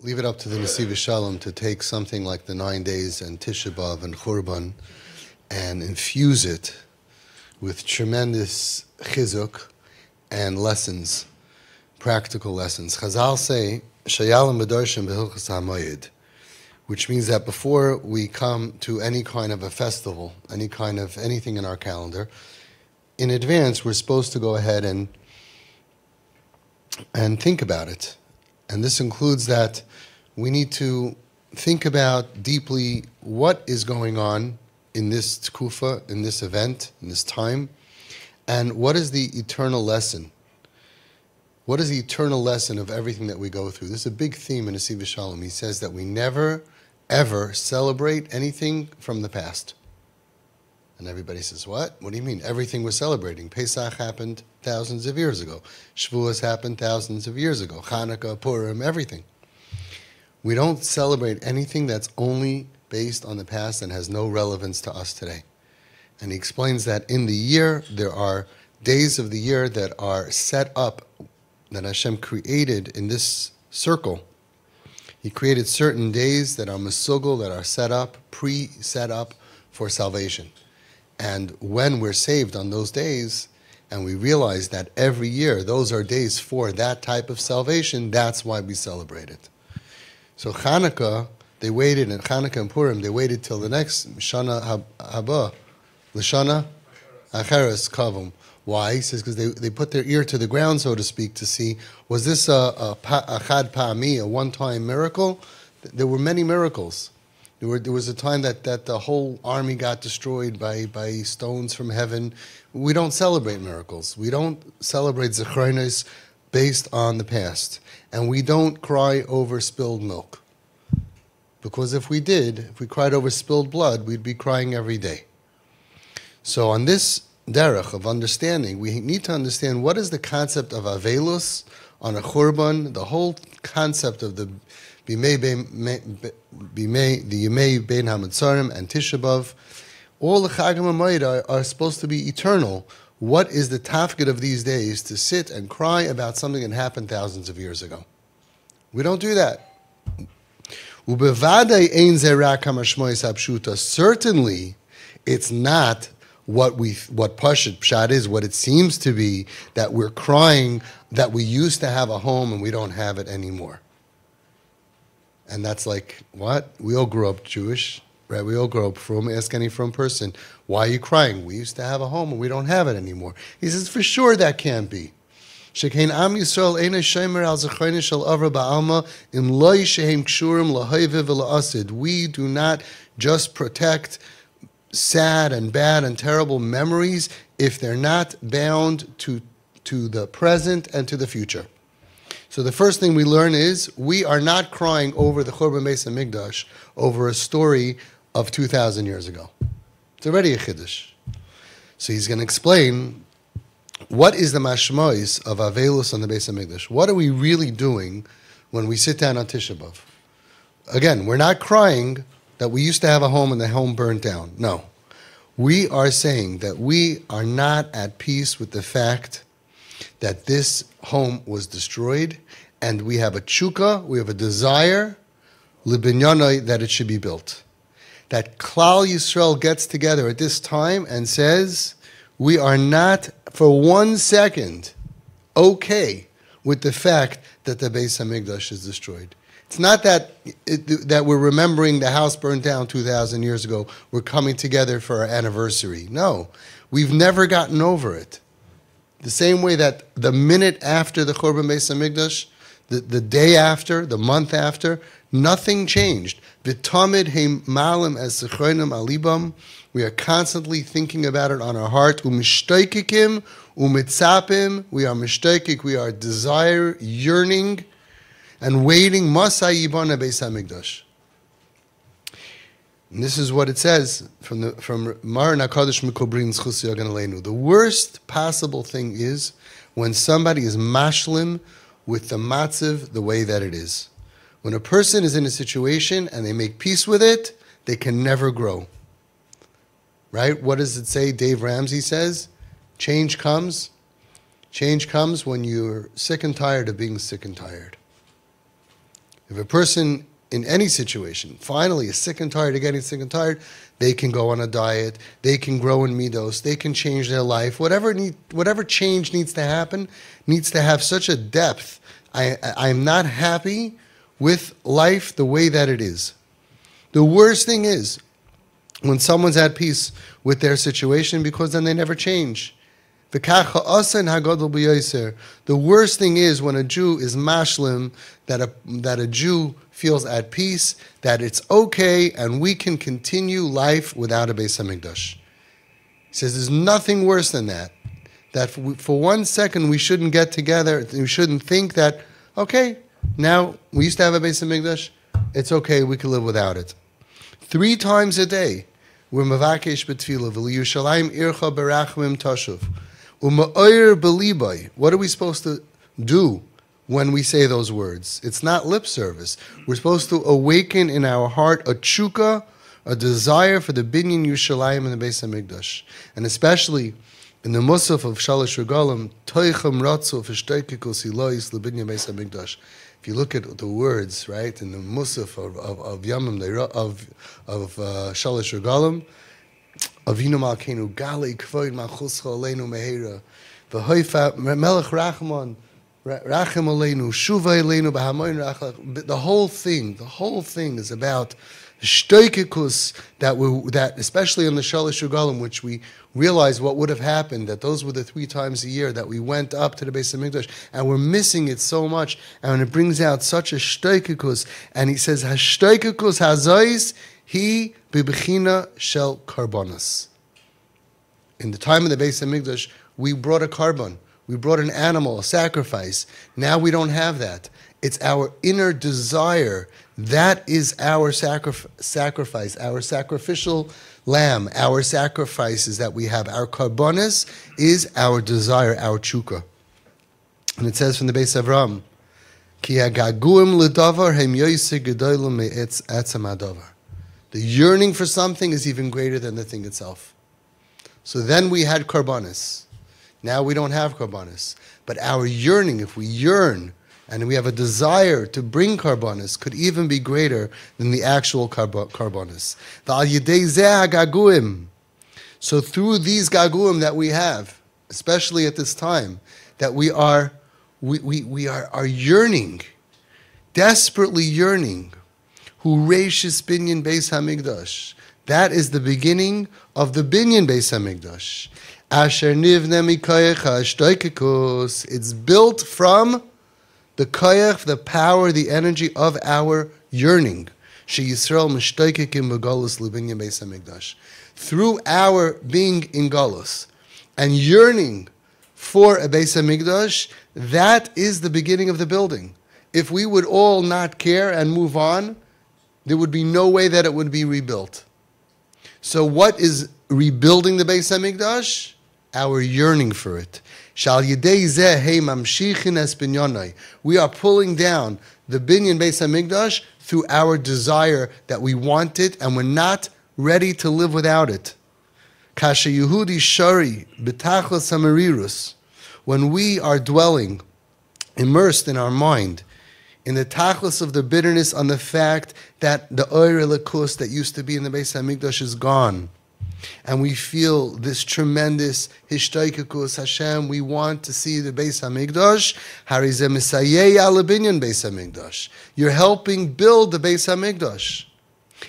leave it up to the Nesivas Shalom to take something like the 9 days and Tisha B'av and Churban and infuse it with tremendous CHIZUK and lessons, practical lessons. Chazal say, Shayalim B'darshim B'hilchas HaMoyed, which means that before we come to any kind of a festival, any kind of anything in our calendar, in advance we're supposed to go ahead and think about it. And this includes that we need to think about deeply what is going on in this tkufa, in this event, in this time, and what is the eternal lesson? What is the eternal lesson of everything that we go through? This is a big theme in Nesivas Shalom. He says that we never, ever celebrate anything from the past. And everybody says, what? What do you mean? Everything we're celebrating. Pesach happened thousands of years ago. Shavuos happened thousands of years ago. Hanukkah, Purim, everything. We don't celebrate anything that's only based on the past and has no relevance to us today. And he explains that in the year, there are days of the year that are set up, that Hashem created in this circle. He created certain days that are mesugel, that are set up, pre-set up for salvation. And when we're saved on those days, and we realize that every year those are days for that type of salvation, that's why we celebrate it. So Hanukkah, they waited, and Hanukkah and Purim, they waited till the next Shana Haba, L'Shana Acheres Kavum. Why? He says because they put their ear to the ground, so to speak, to see, was this a chad pa'ami, a one-time miracle? There were many miracles. There was a time that the whole army got destroyed by stones from heaven. We don't celebrate miracles. We don't celebrate zechronos based on the past. And we don't cry over spilled milk. Because if we did, if we cried over spilled blood, we'd be crying every day. So on this derech of understanding, we need to understand what is the concept of avelus on a churban, the whole concept of the Yimei Ben HaMetzarim and Tisha B'av. All the Chagim HaMoed are supposed to be eternal. What is the tafkid of these days to sit and cry about something that happened thousands of years ago? We don't do that. Certainly, it's not what Pashut Pshat is, what it seems to be, that we're crying that we used to have a home and we don't have it anymore. And that's like, what? We all grew up Jewish, right? We all grew up from, ask any from person, why are you crying? We used to have a home and we don't have it anymore. He says, for sure that can't be. Shekein Am Yisrael eina shomer al zechronos shel avra ba'alma im lo shehem kshurim lahoive v'la'asid. We do not just protect sad and bad and terrible memories if they're not bound to the present and to the future. So the first thing we learn is we are not crying over the Churban Beis HaMikdash over a story of 2,000 years ago. It's already a chiddush. So he's going to explain what is the mashmois of Avelus on the Beis HaMikdash. What are we really doing when we sit down on Tisha B'av? Again, we're not crying that we used to have a home and the home burned down. No. We are saying that we are not at peace with the fact that this home was destroyed, and we have a tshuka, we have a desire, libinyanoi, that it should be built. That Klal Yisrael gets together at this time and says, we are not for 1 second okay with the fact that the Beis HaMikdash is destroyed. It's not that we're remembering the house burned down 2,000 years ago, we're coming together for our anniversary. No, we've never gotten over it. The same way that the minute after the Churban Beis HaMikdash, the day after, the month after, nothing changed. V'tamid heim malim as zechronim alibam. We are constantly thinking about it on our heart. Umishtoikikim, umitzapim. We are mishtoikik. We are desire, yearning, and waiting. Masai yibana Beis HaMikdash. And this is what it says from Maran HaKadosh Mikobrin Zchus Yagan Aleinu. The worst possible thing is when somebody is mashlim with the matziv the way that it is. When a person is in a situation and they make peace with it, they can never grow. Right? What does it say? Dave Ramsey says, change comes when you're sick and tired of being sick and tired. If a person in any situation finally is sick and tired of getting sick and tired, they can go on a diet, they can grow in midos, they can change their life. Whatever change needs to happen needs to have such a depth. I'm not happy with life the way that it is. The worst thing is when someone's at peace with their situation, because then they never change. The worst thing is when a Jew is mashlim, that a Jew feels at peace, that it's okay and we can continue life without a Beis HaMikdash. He says there's nothing worse than that. That for 1 second we shouldn't get together, we shouldn't think that, okay, now we used to have a Beis HaMikdash, it's okay, we can live without it. 3 times a day, we're mavakesh b'tfilah, v'liyushalayim ircha berachmim tashuv. What are we supposed to do when we say those words? It's not lip service. We're supposed to awaken in our heart a tshuka, a desire for the binyan Yerushalayim and the Beis HaMikdash. And especially in the Musaf of Shalosh Regalim, Toichem Ratzu V'Shteikikus Ilois L'Binyan Beis HaMikdash. If you look at the words, right, in the Musaf of Yamim of Shalosh Regalim, Avinu Malkeinu Gali Kvoid Malchuscha Aleinu Mehera V'Hoifa Melech Rachman Rachem Aleinu Shuva Aleinu B'Hamoin Rachlach. The whole thing is about shtoikikus, that especially on the Shalosh Regalim, which we realize what would have happened, that those were the 3 times a year that we went up to the Beis HaMikdash, and we're missing it so much, and it brings out such a shtoikikus. And he says, "Hashtoikikus hazois he bibechina shel karbonas." In the time of the Beis HaMikdash, we brought a carbon, we brought an animal, a sacrifice. Now we don't have that. It's our inner desire. That is our sacrifice, our sacrificial lamb, our sacrifices that we have. Our karbonis is our desire, our tshuka. And it says from the Beis Avram, Ki hagaguim ledavar hem yoyse gedolim me'etz etzem hadavar. The yearning for something is even greater than the thing itself. So then we had karbonis. Now we don't have karbonis. But our yearning, if we yearn, and we have a desire to bring karbonis, could even be greater than the actual karbonis. So through these gaguim that we have, especially at this time, that we are yearning, desperately yearning, Hu reishis binyan Beis HaMikdash. That is the beginning of the binyan Beis HaMikdash. Asher nivne mikayach ha'shtoikikus. It's built from the koyach, the power, the energy of our yearning. She Yisrael mishtoikikim b'galus l'binyan Beis HaMikdash. Through our being in galus and yearning for a Beis HaMikdash, that is the beginning of the building. If we would all not care and move on, there would be no way that it would be rebuilt. So what is rebuilding the Beis HaMikdash? Our yearning for it. Shal yedei zeh hey mamshichin es binyanai. We are pulling down the binyan Beis HaMikdash through our desire that we want it and we're not ready to live without it. Kasha Yehudi shari b'tachlas hamarirus. When we are dwelling, immersed in our mind, in the tachlis of the bitterness on the fact that the oir elikus that used to be in the Beis HaMikdash is gone. And we feel this tremendous hishtoikikus, Hashem, we want to see the Beis HaMikdash. Harizeh misayeh ala binyan Beis HaMikdash. You're helping build the Beis HaMikdash.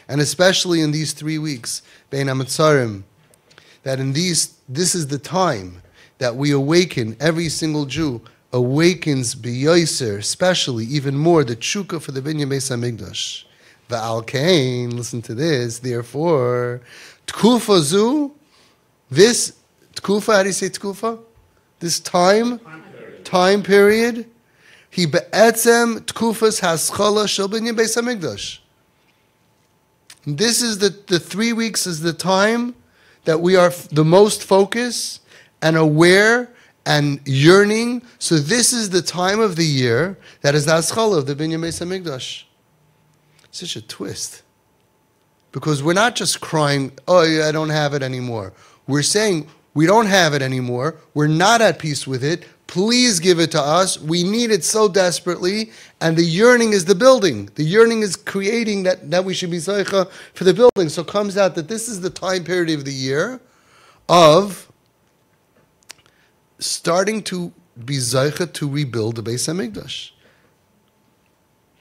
And especially in these 3 weeks, Bein HaMetzarim, that this is the time that we awaken, every single Jew awakens b'yoser, especially even more, the tshuka for the binyan Beis HaMikdash. Va'al kain, listen to this, therefore, tkufa zu, this tkufa, how do you say tkufa? This time period, he be'etzem tkufas haschala shel binyan Beis HaMikdash. This is the 3 weeks is the time that we are the most focused and aware and yearning. So this is the time of the year that is the haschala of the binyan Beis HaMikdash. Such a twist. Because we're not just crying, oh, yeah, I don't have it anymore. We're saying We don't have it anymore. We're not at peace with it. Please give it to us. We need it so desperately. And the yearning is the building. The yearning is creating that we should be ZY'A for the building. So it comes out that this is the time period of the year of starting to be ZY'A to rebuild the Beis HaMikdash.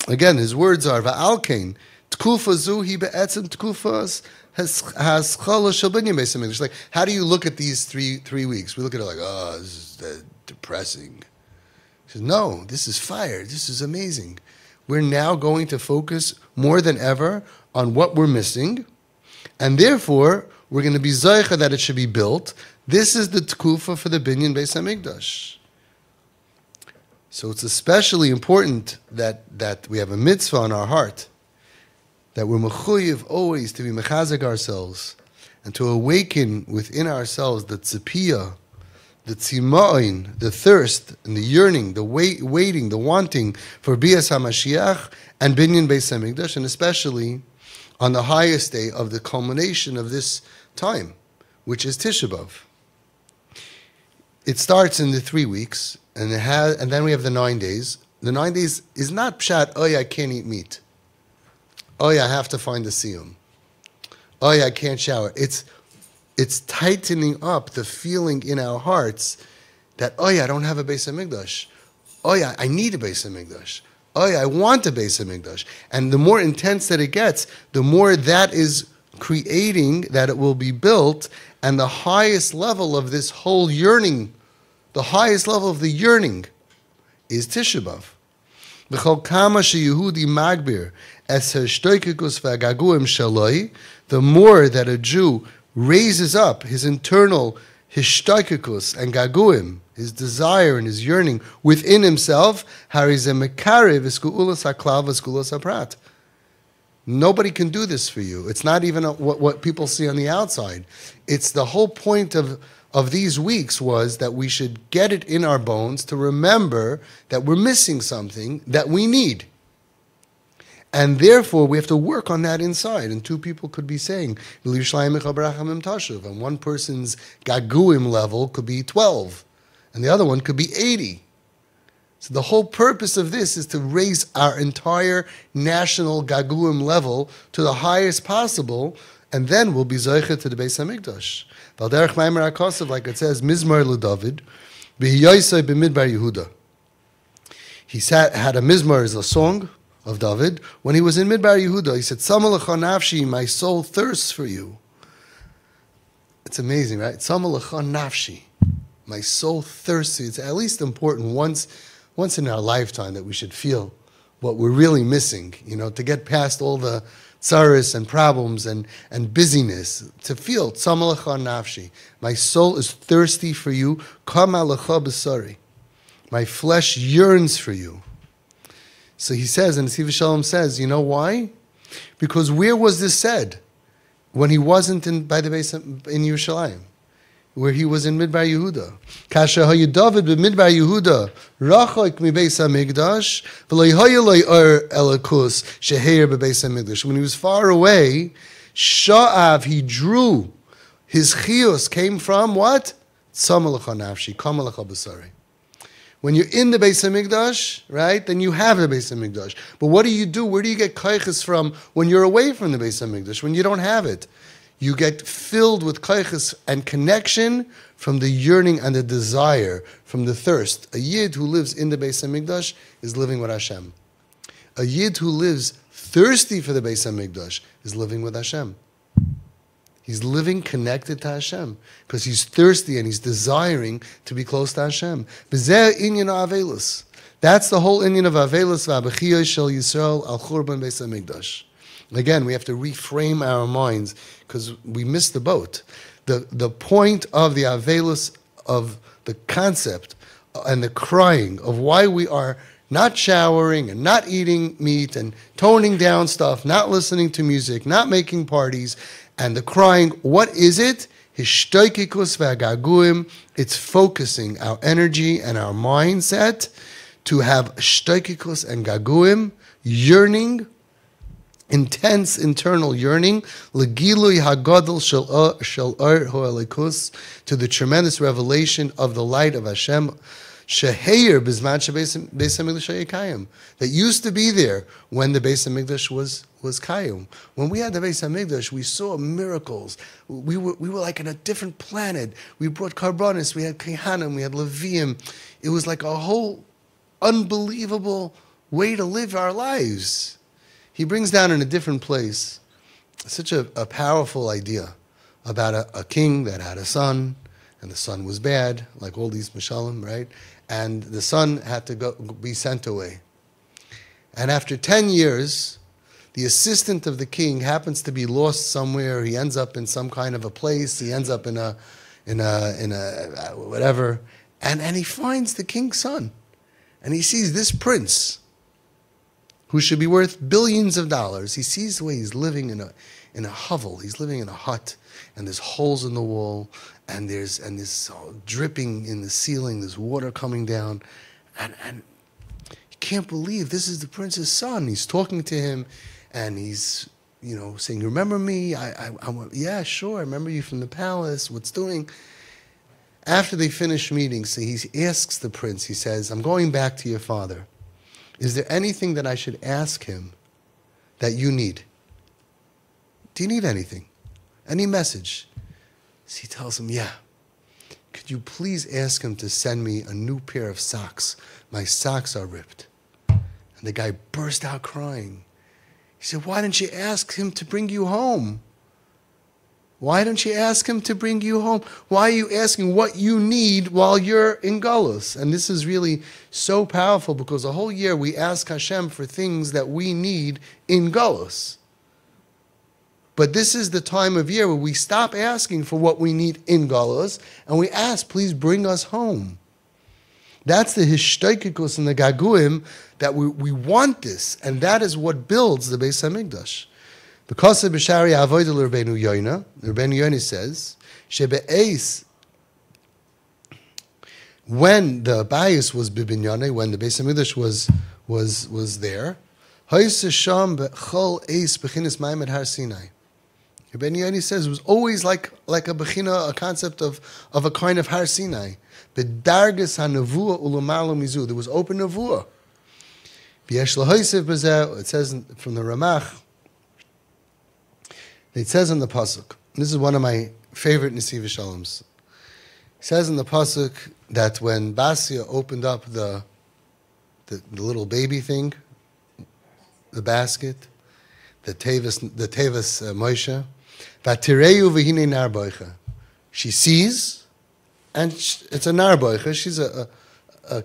Again, his words are, Va'alkein, T'kufa zu hi be'etzem t'kufas haschala shel binyan Beis HaMikdash. Like, how do you look at these three weeks? We look at it like, oh, this is depressing. He says, no, this is fire. This is amazing. We're now going to focus more than ever on what we're missing, and therefore, we're going to be ZY'A that it should be built. This is the t'kufa for the binyan Beis HaMikdash. So it's especially important that we have a mitzvah on our heart, that we're mechuyev always to be mechazek ourselves and to awaken within ourselves the tzipiyah, the tzima'in, the thirst and the yearning, the waiting, the wanting for Bias HaMashiach and binyan Beis HaMikdash, and especially on the highest day of the culmination of this time, which is Tisha B'av. It starts in the 3 weeks, and then we have the 9 days. The 9 days is not pshat, oh yeah, I can't eat meat. Oh yeah, I have to find the siyum. Oh yeah, I can't shower. It's tightening up the feeling in our hearts that, oh yeah, I don't have a Beis HaMikdash. Oh yeah, I need a Beis HaMikdash. Oh yeah, I want a Beis HaMikdash. And the more intense that it gets, the more that is creating that it will be built, and the highest level of this whole yearning, the highest level of the yearning is Tisha B'av. B'chol kama sheyehudi magbir es hashtoikekus v'agaguim shaloi, the more that a Jew raises up his internal hishtoikekus and gaguim, his desire and his yearning within himself, harizeh mekarev esku'ulas haklav esku'ulas haprat. Nobody can do this for you. It's not even what people see on the outside. It's the whole point of these weeks was that we should get it in our bones to remember that we're missing something that we need. And therefore, we have to work on that inside. And two people could be saying, and one person's gaguim level could be 12, and the other one could be 80. So the whole purpose of this is to raise our entire national gaguim level to the highest possible, and then we'll be ZY'A to the Beis HaMikdash. Valderech Maimer HaKosav, like it says, Mizmar LeDavid, B'hiyoisai b'midbar Yehuda. He had a Mizmar as a song of David. When he was in Midbar Yehuda, he said, Tzama lecha nafshi, my soul thirsts for you. It's amazing, right? Tzama lecha nafshi, my soul thirsts for you. It's at least important once in our lifetime that we should feel what we're really missing, to get past all the tsaris and problems and busyness, to feel, Tzama lecha nafshi, my soul is thirsty for you, kama lecha b'sari, my flesh yearns for you. So he says, and Nesivas Shalom says, you know why? Because where was this said? When he wasn't in Yerushalayim, where he was in Midbar Yehuda. Kasher hayu David b'Midbar Yehuda, rachok mibeis hamikdash, v'lo hayu lo or elakus sheheir b'beis hamikdash. When he was far away, Sha'av, he drew, his chiyus came from what? Tzama lecha nafshi, kama lecha b'sari. When you're in the Beis HaMikdash, right, then you have the Beis HaMikdash. But what do you do? Where do you get kaiches from when you're away from the Beis HaMikdash, when you don't have it? You get filled with kaiches and connection from the yearning and the desire, from the thirst. A Yid who lives in the Beis HaMikdash is living with Hashem. A Yid who lives thirsty for the Beis HaMikdash is living with Hashem. He's living connected to Hashem because he's thirsty and he's desiring to be close to Hashem. That's the whole inyan of Avelus v'abechiyah shel Yisrael al churban Beis HaMikdash. Again, we have to reframe our minds because we missed the boat. The point of the Avelus, of the concept and the crying of why we are not showering and not eating meat and toning down stuff, not listening to music, not making parties, and the crying, what is it? Hishtoikikus v'agaguim. It's focusing our energy and our mindset to have shtoikikus and gaguim, yearning intense internal yearning, legilui hagadol shel or ho'elikus, to the tremendous revelation of the light of Hashem, sheheir bizman shebeis hamikdash hayekayim, that used to be there when the Beis Hamikdash was kayum. When we had the Beis Hamikdash, we saw miracles. We were like on a different planet. We brought karbanis, we had kehanim, we had leviim. It was like a whole unbelievable way to live our lives. He brings down in a different place such a powerful idea about a king that had a son, and the son was bad, like all these mashalim, right? And the son had to be sent away. And after 10 years, the assistant of the king happens to be lost somewhere. He ends up in some kind of a place. He ends up in a whatever, and he finds the king's son, and he sees this prince, who should be worth billions of dollars. He sees the way he's living in a hovel. He's living in a hut, and there's holes in the wall, and there's dripping in the ceiling. There's water coming down, and he can't believe this is the prince's son. He's talking to him, and he's saying, "Remember me? Yeah, sure. I remember you from the palace. What's doing?" After they finish meeting, so he asks the prince. He says, "I'm going back to your father. Is there anything that I should ask him that you need? Do you need anything? Any message?" So he tells him, "Yeah. Could you please ask him to send me a new pair of socks? My socks are ripped." And the guy burst out crying. He said, "Why didn't you ask him to bring you home? Why don't you ask him to bring you home? Why are you asking what you need while you're in Galus?" And this is really so powerful, because the whole year we ask Hashem for things that we need in Galus. But this is the time of year where we stop asking for what we need in Galus, and we ask, please bring us home. That's the hishtoikikus and the gaguim, that we want this, and that is what builds the Beis Hamikdash. Because of B'shari Avodah l'Rabbeinu Yoina, Rabbeinu Yoina says, Shebe'ez, when the Bayis was Bibinyane, when the Beis Hamikdash was there, Ha'is Sham B'chol Eis B'chinas Mayim at Har Sinai. Rabbeinu Yoina says it was always like a bechina, a concept of a kind of Har Sinai. B'dargas ha'nevuah u'lamalu mizu. There was open nevuah. V'yesh l'hoisef b'zeh. It says from the Ramach. It says in the pasuk. This is one of my favorite Nesivas Shaloms. It says in the pasuk that when Basia opened up the little baby thing, the basket, the tevas Moshe, v'tireyu v'hinei nar boicha. She sees, and it's a nar boicha. She's a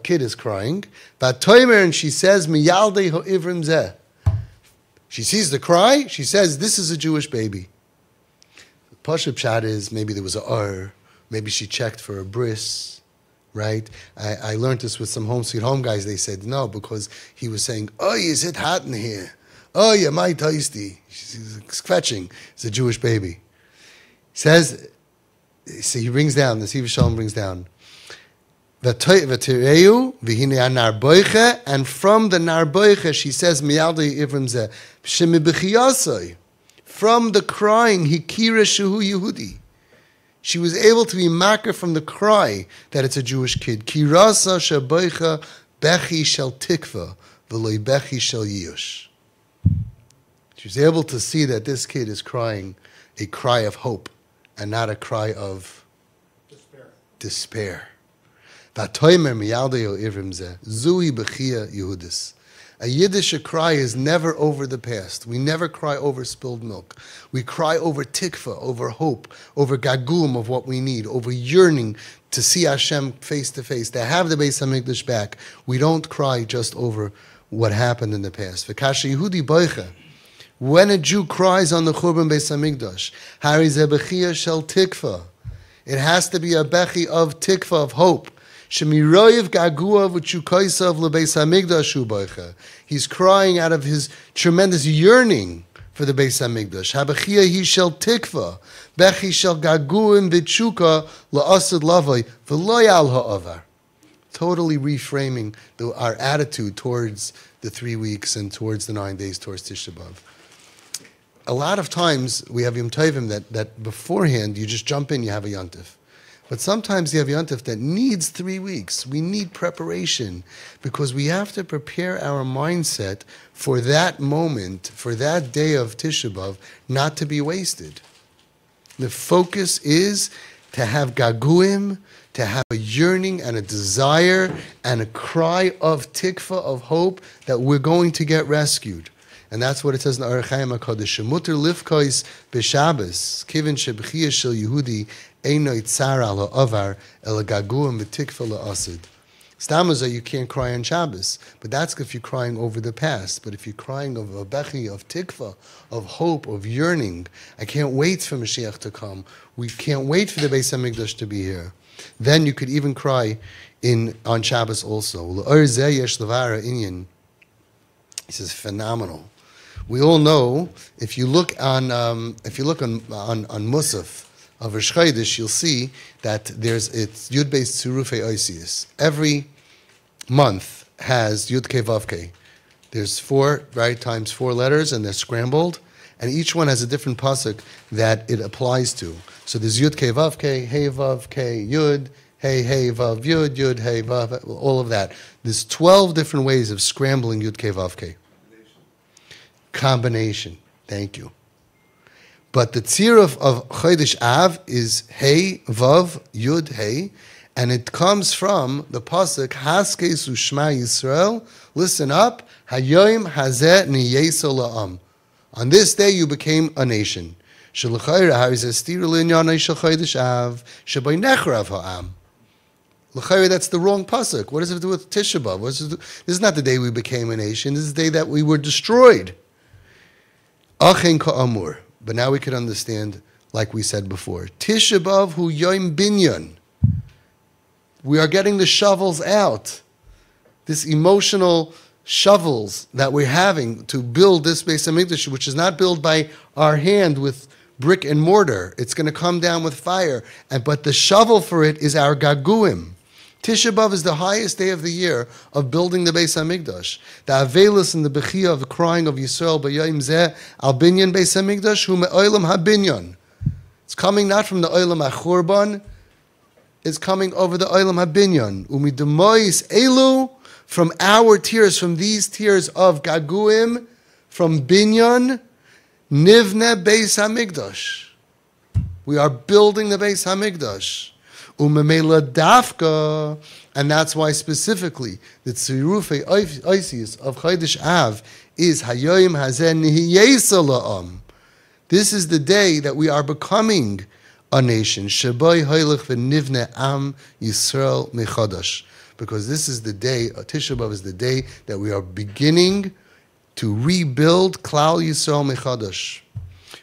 kid is crying. V'toimer, and she says, miyaldei ho'ivrim zeh. She sees the cry. She says, "This is a Jewish baby." The Pashup Pshat is maybe there was a or, maybe she checked for a bris, right? I learned this with some Home Sweet Home guys. They said no, because he was saying, "Oh, is it hot in here? Oh, you might tasty." She's scratching. It's a Jewish baby. Says, so he brings down, the Nesivas Shalom brings down, and from the narboiche, she says, from the crying, hikira shehu Yehudi. She was able to be makar from the cry that it's a Jewish kid. Kirasa shaboicha bechi shel tikva v'loi bechi shel yush. She was able to see that this kid is crying a cry of hope and not a cry of despair. A Yiddish cry is never over the past. We never cry over spilled milk. We cry over tikva, over hope, over gagum of what we need, over yearning to see Hashem face to face, to have the Beis Hamikdash back. We don't cry just over what happened in the past. When a Jew cries on the Churban Beis Hamikdash, Hari ze bechia shel tikva. It has to be a bechi of tikva, of hope. Shemiroyev gaguav v'chukaisav lebeis hamikdash u'boicha. He's crying out of his tremendous yearning for the Beis Hamikdash. Habechia he shel tikva, bechi shel gaguim v'chuka la'asad lavoi v'loyal ha'avar. Totally reframing our attitude towards the 3 weeks and towards the 9 days towards Tisha B'av. a lot of times we have Yom Tovim that beforehand you just jump in, you have a Yontif. But sometimes you have Yontif that needs 3 weeks. We need preparation because we have to prepare our mindset for that moment, for that day of Tisha B'av, not to be wasted. The focus is to have gaguim, to have a yearning and a desire and a cry of tikva, of hope, that we're going to get rescued. And that's what it says in the Orach Chaim HaKadosh. Shemuter lifkois b'Shabbos, kivin sheb'chiyah shel Yehudi, eino itzar al ha'avar, el gaguim v'tikva la'asid. Stamazah, you can't cry on Shabbos, but that's if you're crying over the past. But if you're crying of a bechi, of tikva, of hope, of yearning, I can't wait for Mashiach to come. We can't wait for the Beis HaMikdash to be here. Then you could even cry on Shabbos also. L'or zeh yesh levara inyan. He says, phenomenal. We all know, if you look on Musaf of Rosh Chodesh, you'll see that it's Yud Beis Tzurufei Oisius. Every month has Yud Kei Vav Kei. There's 4, right, times 4 letters, and they're scrambled, and each one has a different pasuk that it applies to. So there's Yud Kei Vav Kei, Hey Vav Kei Yud, Hey Vav Yud, Yud Hey Vav, all of that. There's 12 different ways of scrambling Yud Kei Vav Kei. Combination. Thank you. But the tzir of Chodesh Av is Hey, Vav, Yud, Hey, and it comes from the pasuk Haskesu Shema Yisrael. Listen up. Hayoim Hazeh Niyeso La'am. On this day you became a nation. Shelachayra Harizestiru Linyanai Shel Chodesh Av Shebay Nechrav Ha'am. L'chayra, that's the wrong pasuk. What does it do with Tisha B'av? This is not the day we became a nation. This is the day that we were destroyed. Achen ka'amur. But now we can understand, like we said before, Tisha B'av hu yoim binyan. We are getting the shovels out. This emotional shovels that we're having to build this Beis HaMikdash, which is not built by our hand with brick and mortar. It's going to come down with fire. But the shovel for it is our gaguim. Tisha B'av is the highest day of the year of building the Beis HaMikdash. The Avelis and the Bechiyah of the crying of Yisrael b'yayim zeh al binyan Beis HaMikdash hu me'olam habinyan. It's coming not from the olam ha'churban, it's coming over the olam habinyan. Umidemois elu, from our tears, from these tears of gaguim, from binyan, nivne Beis HaMikdash. We are building the Beis HaMikdash. Umemela dafka, and that's why specifically the tzirufei oisius of Chodesh Av is Hayoim Hazeh Nihiyesa La'am. This is the day that we are becoming a nation. Shabai Haylech v'Nivne Am Yisrael Mechodash. Because this is the day, Tisha B'av is the day that we are beginning to rebuild Klal Yisrael Mechodash.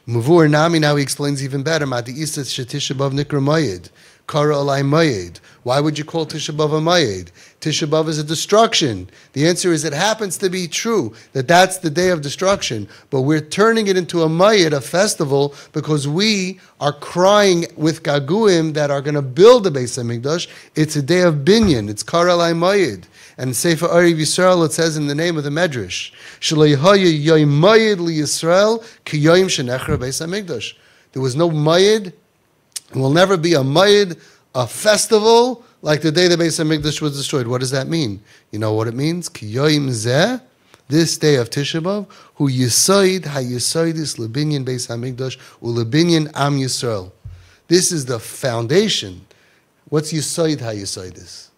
Muvur Nami, now he explains even better. Mati Isat Shetisha B'av Nikra Mayed. Kara alai mayed. Why would you call Tisha B'av a mayed? Tisha B'av is a destruction. The answer is it happens to be true that that's the day of destruction, but we're turning it into a mayed, a festival, because we are crying with gaguim that are going to build the Beis HaMikdash. It's a day of binyan. It's Kara alai mayed. And Sefer Ari Yisrael, it says in the name of the Medrash, Shalei haya yoyim mayed li Yisrael ki yoyim shenechra Beis HaMikdash. There was no mayed. It will never be a mayid, a festival, like the day the Beis HaMikdash was destroyed. What does that mean? You know what it means? Ki yoyim zeh, this day of Tisha B'av, hu yisoid ha-yisoidis lebinyan Beis HaMikdash ulebinyan am Yisrael. This is the foundation. What's yisoid ha-yisoidis?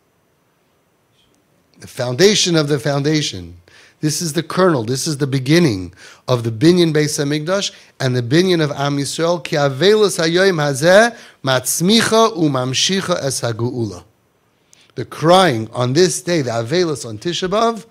The foundation of the foundation. This is the kernel. This is the beginning of the binyan Beis HaMikdash and the binyan of Am Yisrael. Ki avelos hayoyim hazeh matzmicha umamshicha es hageula. The crying on this day, the avelos on Tisha B'av,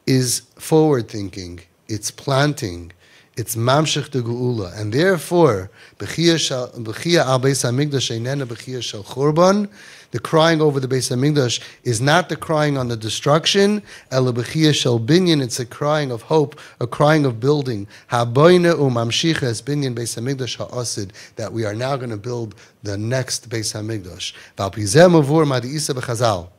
is forward thinking. It's planting. It's mamshich de geula, and therefore bechiyah al Beis HaMikdash einena bechiyah shel churban. The crying over the Beis HaMikdash is not the crying on the destruction. Ela bechiyah shel binyan. It's a crying of hope, a crying of building. Haboyne umamshicha es binyan Beis HaMikdash ha'asid, that we are now going to build the next Beis HaMikdash. V'al pizeh mavur ma'diisa b'chazal.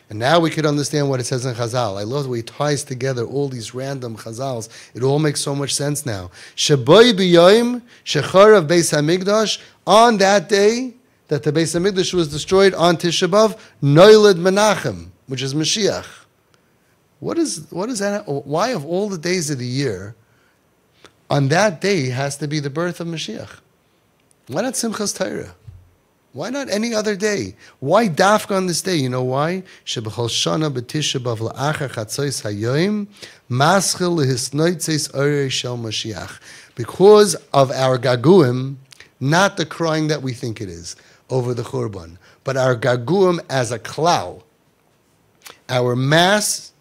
And now we could understand what it says in Chazal. I love the way he ties together all these random Chazals. It all makes so much sense now. Shaboy b'yoyim shecharav Beis HaMikdash, on that day that the Beis HaMikdash was destroyed on Tisha B'av, Noiled Menachem, which is Mashiach. What is that? Why of all the days of the year, on that day has to be the birth of Mashiach? Why not Simchas Torah? Why not any other day? Why dafka on this day? You know why? Shebechol shana b'tisha b'av la'achar chatzois hayoim maschil lehisnoitzeis orei shel Mashiach. Because of our gaguim, not the crying that we think it is over the Churban, but our gaguim as a klal, our mass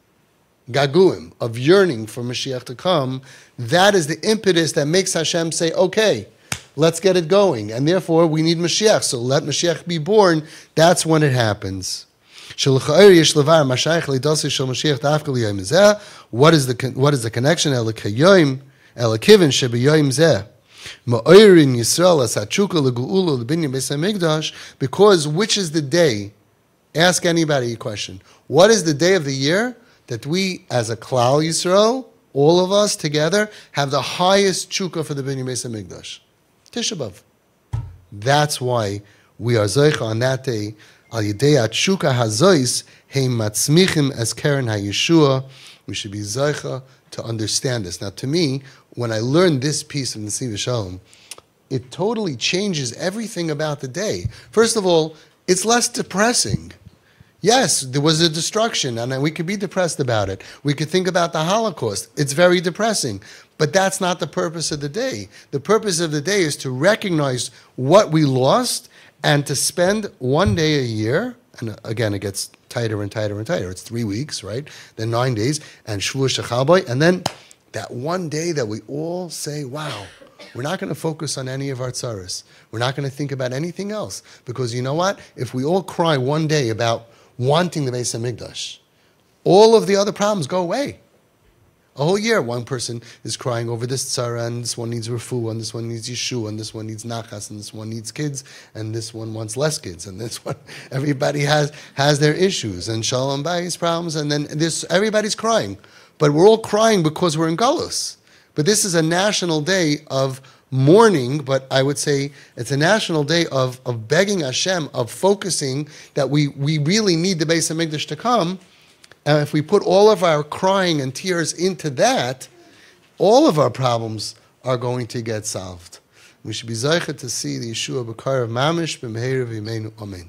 gaguim of yearning for Mashiach to come, that is the impetus that makes Hashem say, okay, let's get it going. And therefore, we need Mashiach. So let Mashiach be born. That's when it happens. What is the connection? Because which is the day? Ask anybody a question. What is the day of the year that we, as a Klal Yisrael, all of us together, have the highest tshuka for the Binyan Beis HaMikdash? Tisha B'av. That's why we are ZY'A on that day. Al Yidei HaTshuka HaZois Heim Matzmichim as Keren HaYeshua. We should be ZY'A to understand this. Now, to me, when I learned this piece of Nesivas Shalom, it totally changes everything about the day. First of all, it's less depressing. Yes, there was a destruction, and we could be depressed about it. We could think about the Holocaust. It's very depressing. But that's not the purpose of the day. The purpose of the day is to recognize what we lost and to spend one day a year, and again, it gets tighter and tighter and tighter. It's 3 weeks, right? Then 9 days, and Shavuos Shechalboi, and then that one day that we all say, wow, we're not going to focus on any of our tzaras. We're not going to think about anything else. Because you know what? If we all cry one day about wanting the Beis HaMikdash, all of the other problems go away. A whole year, one person is crying over this tzara, and this one needs refuah, and this one needs yeshua, and this one needs nachas, and this one needs kids, and this one wants less kids, and this one, everybody has their issues, and shalom bayis problems, and then everybody's crying. But we're all crying because we're in galus. But this is a national day of mourning, but I would say it's a national day of begging Hashem, of focusing that we really need the Beis HaMikdash to come. And if we put all of our crying and tears into that, all of our problems are going to get solved. We should be ZY'A to see the Yeshua B'Karav Mamish B'Meir V'Yimeinu. Amen.